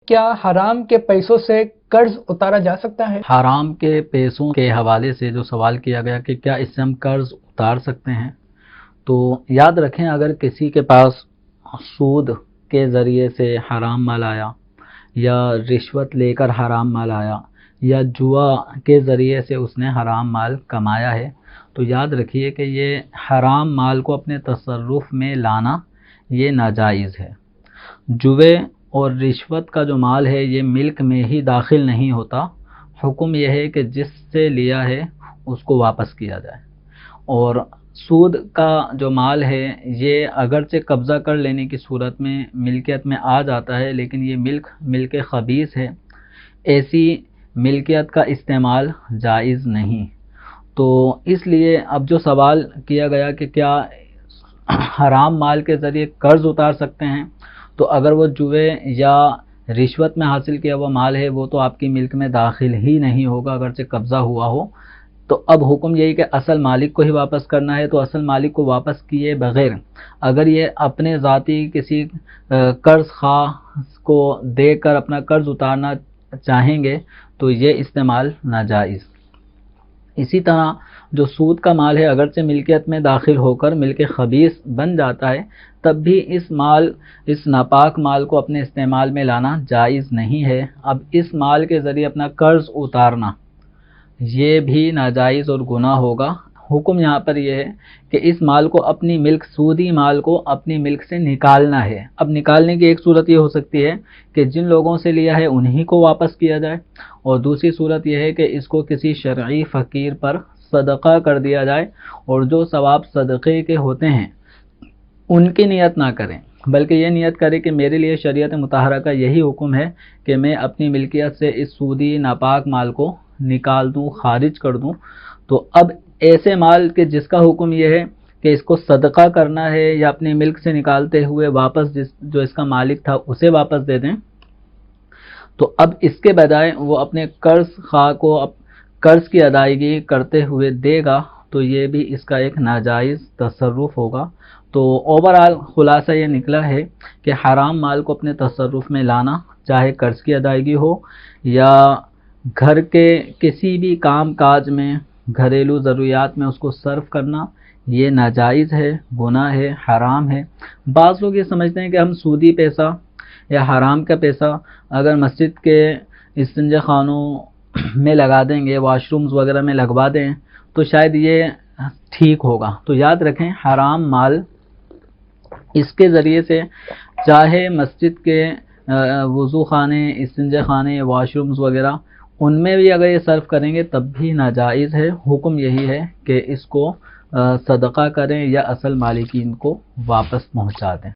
کیا حرام کے پیسوں سے قرض اتارا جا سکتا ہے؟ حرام کے پیسوں کے حوالے سے جو سوال کیا گیا کہ کیا اس سے ہم قرض اتار سکتے ہیں، تو یاد رکھیں اگر کسی کے پاس سود کے ذریعے سے حرام مال آیا، یا رشوت لے کر حرام مال آیا، یا جوا کے ذریعے سے اس نے حرام مال کمایا ہے، تو یاد رکھیے کہ یہ حرام مال کو اپنے تصرف میں لانا یہ ناجائز ہے۔ جوے اور رشوت کا جو مال ہے یہ ملک میں ہی داخل نہیں ہوتا، حکم یہ ہے کہ جس سے لیا ہے اس کو واپس کیا جائے۔ اور سود کا جو مال ہے یہ اگرچہ قبضہ کر لینے کی صورت میں ملکیت میں آ جاتا ہے، لیکن یہ ملک خبیث ہے، ایسی ملکیت کا استعمال جائز نہیں۔ تو اس لیے اب جو سوال کیا گیا کہ کیا حرام مال کے ذریعے قرض اتار سکتے ہیں، تو اگر وہ جوئے یا رشوت میں حاصل کیا ہوا مال ہے وہ تو آپ کی ملک میں داخل ہی نہیں ہوگا اگرچہ قبضہ ہوا ہو، تو اب حکم یہی کہ اصل مالک کو ہی واپس کرنا ہے۔ تو اصل مالک کو واپس کیے بغیر اگر یہ اپنے ذاتی کسی قرض خواہ کو دے کر اپنا قرض اتارنا چاہیں گے تو یہ استعمال ناجائز۔ اسی طرح جو سود کا مال ہے اگرچہ ملکیت میں داخل ہو کر ملک خبیث بن جاتا ہے، تب بھی اس ناپاک مال کو اپنے استعمال میں لانا جائز نہیں ہے۔ اب اس مال کے ذریعے اپنا قرض اتارنا یہ بھی ناجائز اور گناہ ہوگا۔ حکم یہاں پر یہ ہے کہ اس مال کو اپنی ملک، سودی مال کو اپنی ملک سے نکالنا ہے۔ اب نکالنے کی ایک صورت یہ ہو سکتی ہے کہ جن لوگوں سے لیا ہے انہی کو واپس کیا جائے، اور دوسری صورت یہ ہے کہ اس کو کسی شرعی فقیر پر صدقہ کر دیا جائے، اور جو ثواب صدقے کے ہوتے ہیں ان کی نیت نہ کریں، بلکہ یہ نیت کرے کہ میرے لیے شریعت مطہرہ کا یہی حکم ہے کہ میں اپنی ملکیت سے اس سودی ناپاک مال کو نکال دوں، خارج کر دوں۔ تو اب ایسے مال کے جس کا حکم یہ ہے کہ اس کو صدقہ کرنا ہے یا اپنی ملک سے نکالتے ہوئے واپس جو اس کا مالک تھا اسے واپس دے دیں، تو اب اس کے بجائے وہ اپنے قرض خواہ کو قرض کی ادائیگی کرتے ہوئے دے گا، تو یہ بھی اس کا ایک ناجائز تصرف ہوگا۔ تو اوورآل خلاصہ یہ نکلا ہے کہ حرام مال کو اپنے تصرف میں لانا، چاہے قرض کی ادائیگی ہو یا گھر کے کسی بھی کام کاج میں، گھریلو ضروریات میں اس کو صرف کرنا، یہ ناجائز ہے، گناہ ہے، حرام ہے۔ بعض لوگ یہ سمجھتے ہیں کہ ہم سودی پیسہ یا حرام کا پیسہ اگر مسجد کے استنجا خانوں میں لگا دیں گے، واش رومز وغیرہ میں لگوا دیں تو شاید یہ ٹھیک ہوگا۔ تو یاد رکھیں حرام مال اس کے ذریعے سے چاہے مسجد کے وضو خانے، استنجا خانے، واش رومز وغیرہ ان میں بھی اگر یہ صرف کریں گے تب بھی ناجائز ہے۔ حکم یہی ہے کہ اس کو صدقہ کریں یا اصل مالکین کو واپس پہنچا دیں۔